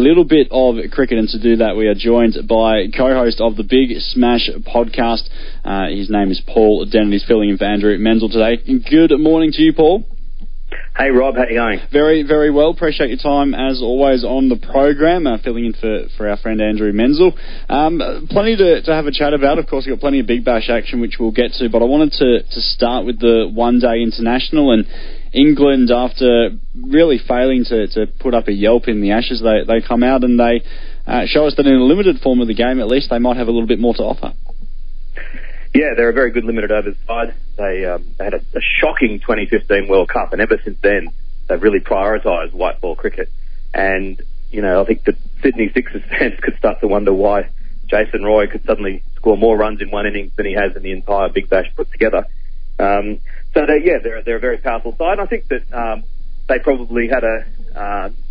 little bit of cricket, and to do that we are joined by co-host of the Big Smash podcast. His name is Paul Dennett. He's filling in for Andrew Menzel today. Good morning to you, Paul. Hey Rob, how you going? Very, very well. Appreciate your time as always on the program, filling in for our friend Andrew Menzel. Plenty to have a chat about. Of course, we've got plenty of Big Bash action which we'll get to, but I wanted to start with the one-day international, and England, after really failing to put up a yelp in the Ashes, they come out and they show us that in a limited form of the game, at least they might have a little bit more to offer. Yeah, they're a very good limited overs side. They had a shocking 2015 World Cup, and ever since then, they've really prioritised white ball cricket. And, you know, I think the Sydney Sixers fans could start to wonder why Jason Roy could suddenly score more runs in one innings than he has in the entire Big Bash put together. So, they're a very powerful side. I think that they probably had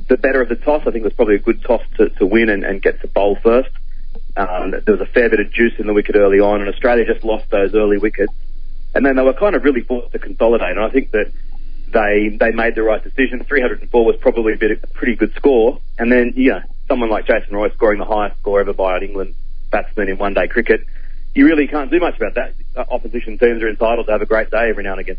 the better of the toss. I think it was probably a good toss to win and get to bowl first. There was a fair bit of juice in the wicket early on, and Australia just lost those early wickets. And then they were kind of really forced to consolidate, and I think that they made the right decision. 304 was probably a pretty good score. And then, someone like Jason Roy scoring the highest score ever by an England batsman in one-day cricket, you really can't do much about that. Opposition teams are entitled to have a great day every now and again.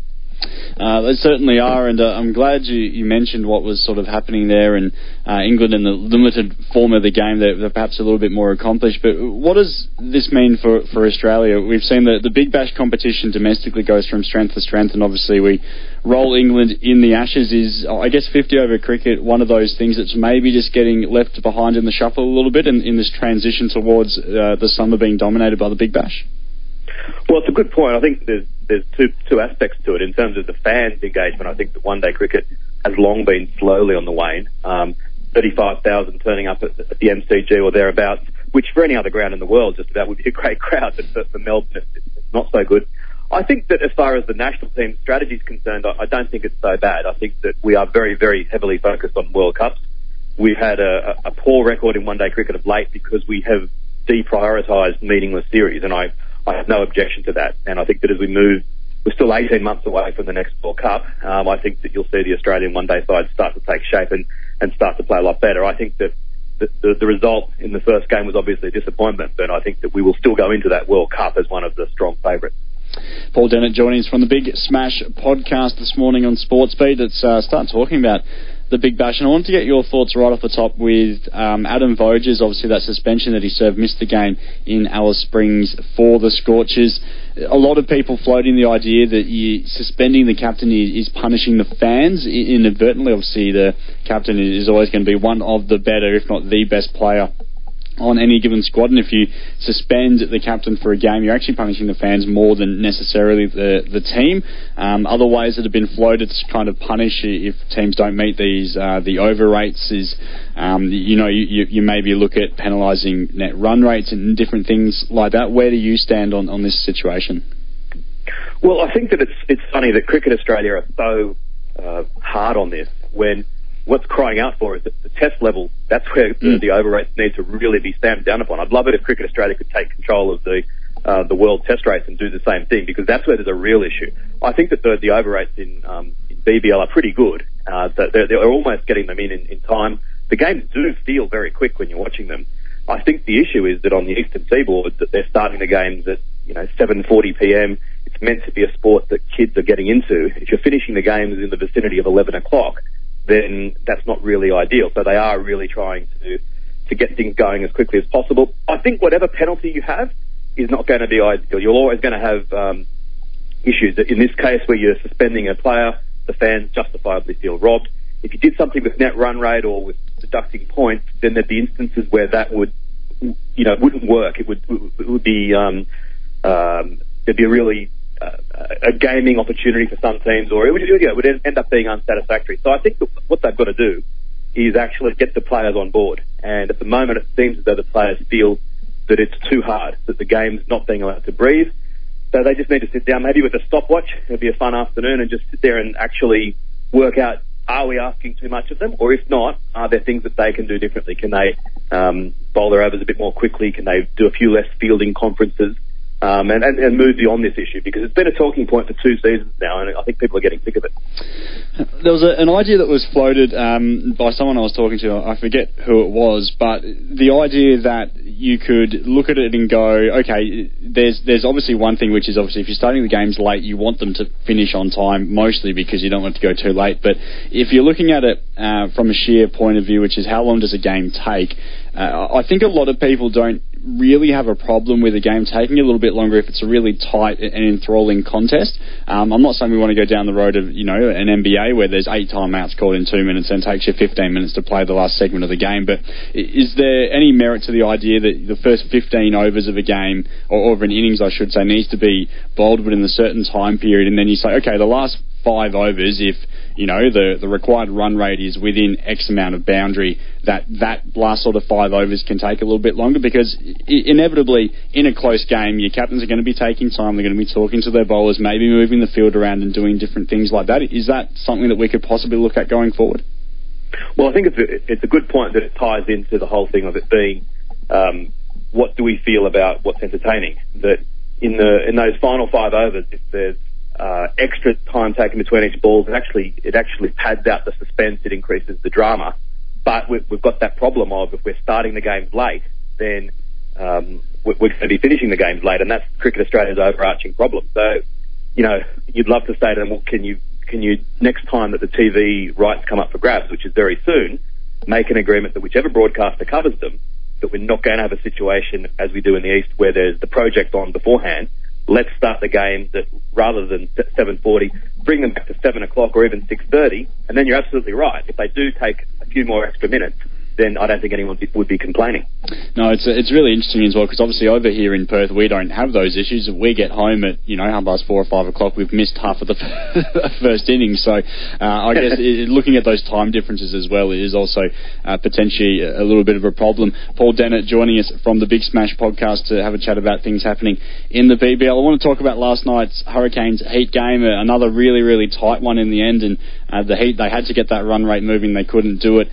They certainly are, and I'm glad you mentioned what was sort of happening there in England in the limited form of the game. They're perhaps a little bit more accomplished, but what does this mean for Australia? We've seen that the Big Bash competition domestically goes from strength to strength, and obviously we roll England in the Ashes. Is, I guess, 50 over cricket one of those things that's maybe just getting left behind in the shuffle a little bit in this transition towards the summer being dominated by the Big Bash? Well, it's a good point. I think there's two aspects to it. In terms of the fans' engagement, I think that one-day cricket has long been slowly on the wane. 35,000 turning up at the MCG or thereabouts, which for any other ground in the world just about would be a great crowd, but for Melbourne it's not so good. I think that as far as the national team's strategy is concerned, I don't think it's so bad. I think that we are very, very heavily focused on World Cups. We've had a poor record in one-day cricket of late because we have deprioritised meaningless series, and I have no objection to that. And I think that as we move, we're still 18 months away from the next World Cup. I think that you'll see the Australian one-day side start to take shape and start to play a lot better. I think that the result in the first game was obviously a disappointment, but I think that we will still go into that World Cup as one of the strong favourites. Paul Dennett joining us from the Big Smash podcast this morning on Sportsbeat. Let's start talking about the Big Bash, and I wanted to get your thoughts right off the top with Adam Voges. Obviously that suspension that he served, missed the game in Alice Springs for the Scorchers. A lot of people floating the idea that suspending the captain is punishing the fans inadvertently. Obviously the captain is always going to be one of the better, if not the best player on any given squad, and if you suspend the captain for a game, you're actually punishing the fans more than necessarily the team. Other ways that have been floated to kind of punish if teams don't meet these the over rates is, you maybe look at penalising net run rates and different things like that. Where do you stand on this situation? Well, I think that it's funny that Cricket Australia are so hard on this when what's crying out for is that the test level, that's where the over rates need to really be stamped down upon. I'd love it if Cricket Australia could take control of the world test rates and do the same thing, because that's where there's a real issue. I think that the over rates in BBL are pretty good. They're almost getting them in time. The games do feel very quick when you're watching them. I think the issue is that on the Eastern Seaboard that they're starting the games at 7:40 p.m. It's meant to be a sport that kids are getting into. If you're finishing the games in the vicinity of 11 o'clock, then that's not really ideal. So they are really trying to get things going as quickly as possible. I think whatever penalty you have is not going to be ideal. You're always going to have issues. In this case, where you're suspending a player, the fans justifiably feel robbed. If you did something with net run rate or with deducting points, then there'd be instances where that wouldn't work. It would be there'd be a really a gaming opportunity for some teams, or it would end up being unsatisfactory. So I think that what they've got to do is actually get the players on board. And at the moment, it seems as though the players feel that it's too hard, that the game's not being allowed to breathe. So they just need to sit down, maybe with a stopwatch. It'll be a fun afternoon, and just sit there and actually work out, are we asking too much of them? Or if not, are there things that they can do differently? Can they bowl their overs a bit more quickly? Can they do a few less fielding conferences? and move beyond this issue, because it's been a talking point for 2 seasons now, and I think people are getting sick of it. There was an idea that was floated by someone I was talking to, I forget who it was, but the idea that you could look at it and go, okay, there's obviously one thing, which is obviously if you're starting the games late, you want them to finish on time, mostly because you don't want it to go too late. But if you're looking at it from a sheer point of view, which is how long does a game take, I think a lot of people don't really have a problem with a game taking a little bit longer if it's a really tight and enthralling contest. I'm not saying we want to go down the road of, an NBA where there's 8 timeouts called in 2 minutes and it takes you 15 minutes to play the last segment of the game, but is there any merit to the idea that the first 15 overs of a game, or of an innings I should say, needs to be bowled within a certain time period, and then you say, okay, the last 5 overs, if the required run rate is within X amount of boundary, that last sort of 5 overs can take a little bit longer, because inevitably in a close game your captains are going to be taking time, they're going to be talking to their bowlers, maybe moving the field around and doing different things like that. Is that something that we could possibly look at going forward? Well, I think it's a good point that it ties into the whole thing of it being what do we feel about what's entertaining, that in those final 5 overs, if there's extra time taken between each balls, it actually pads out the suspense, it increases the drama. But we've got that problem of, if we're starting the games late, then we're going to be finishing the games late, and that's Cricket Australia's overarching problem. So, you'd love to say to them, well, can you next time that the TV rights come up for grabs, which is very soon, make an agreement that whichever broadcaster covers them, that we're not going to have a situation as we do in the East where there's the project on beforehand. Let's start the games at, rather than 7:40, bring them back to 7 o'clock or even 6:30, and then you're absolutely right. If they do take a few more extra minutes, then I don't think anyone would be complaining. No, it's really interesting as well, because obviously over here in Perth we don't have those issues. We get home at 4:30 or 5 o'clock, we've missed half of the first innings. So I guess looking at those time differences as well is also potentially a little bit of a problem. Paul Dennett joining us from the Big Smash podcast to have a chat about things happening in the BBL. I want to talk about last night's Hurricanes Heat game, another really, really tight one in the end, and the Heat, they had to get that run rate moving, they couldn't do it.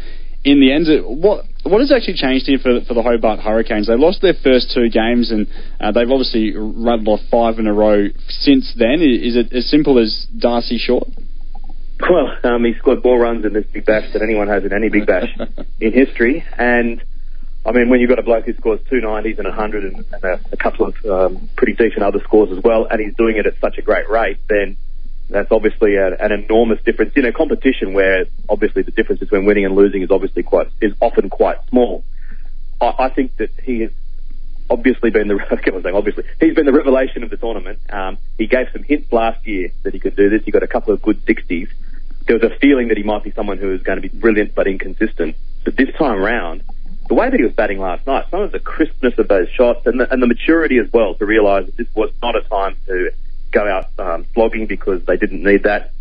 In the end, what has actually changed here for the Hobart Hurricanes? They lost their first 2 games, and they've obviously rattled off 5 in a row since then. Is it as simple as Darcy Short? Well, he scored more runs in this Big Bash than anyone has in any Big Bash in history. And, I mean, when you've got a bloke who scores 2 90s and 100 and a couple of pretty decent other scores as well, and he's doing it at such a great rate, then that's obviously an enormous difference in a competition where obviously the difference between winning and losing is often quite small. I think that he has obviously been he's been the revelation of the tournament. He gave some hints last year that he could do this. He got a couple of good 60s. There was a feeling that he might be someone who is going to be brilliant but inconsistent. But this time round, the way that he was batting last night, some of the crispness of those shots and the maturity as well, to realise that this was not a time to go out slogging because they didn't need that.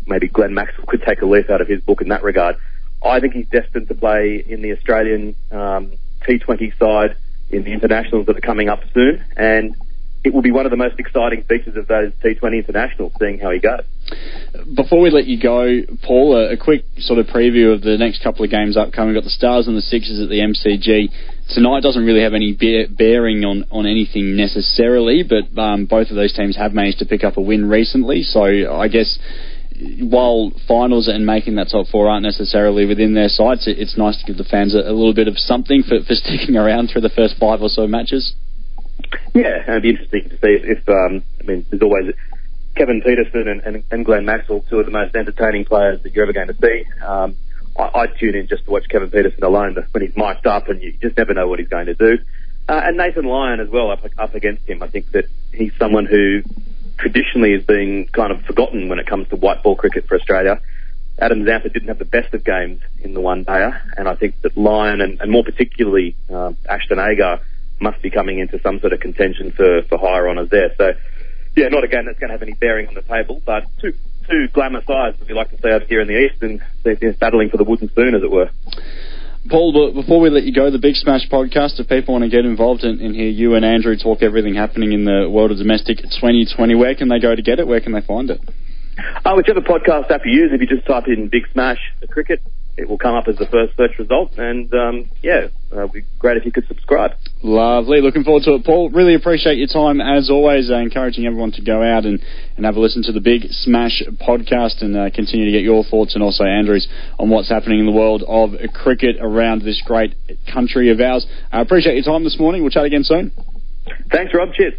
Maybe Glenn Maxwell could take a leaf out of his book in that regard. I think he's destined to play in the Australian T20 side in the internationals that are coming up soon, and it will be one of the most exciting features of those T20 internationals, seeing how he goes. Before we let you go, Paul, a quick sort of preview of the next couple of games upcoming. We've got the Stars and the Sixers at the MCG. Tonight doesn't really have any bearing on anything necessarily, but both of those teams have managed to pick up a win recently, so I guess while finals and making that top 4 aren't necessarily within their sights, it's nice to give the fans a little bit of something for sticking around through the first 5 or so matches. Yeah, it'd be interesting to see if there's always Kevin Peterson and Glenn Maxwell, 2 of the most entertaining players that you're ever going to see. I tune in just to watch Kevin Peterson alone when he's mic'd up, and you just never know what he's going to do. And Nathan Lyon as well up against him. I think that he's someone who traditionally has been kind of forgotten when it comes to white ball cricket for Australia. Adam Zampa didn't have the best of games in the one-dayer, and I think that Lyon and more particularly Ashton Agar must be coming into some sort of contention for higher honours there. So, yeah, not a game that's going to have any bearing on the table, but two glamour sides, as we like to say over here in the East, and they're battling for the wooden spoon, as it were. Paul, before we let you go, the Big Smash podcast, if people want to get involved and hear you and Andrew talk everything happening in the world of domestic 2020, where can they go to get it? Where can they find it? Whichever podcast app you use, if you just type in Big Smash for cricket, it will come up as the first search result. And it'd be great if you could subscribe. Lovely. Looking forward to it, Paul. Really appreciate your time, as always, encouraging everyone to go out and have a listen to the Big Smash podcast and continue to get your thoughts and also Andrew's on what's happening in the world of cricket around this great country of ours. I appreciate your time this morning. We'll chat again soon. Thanks, Rob. Cheers.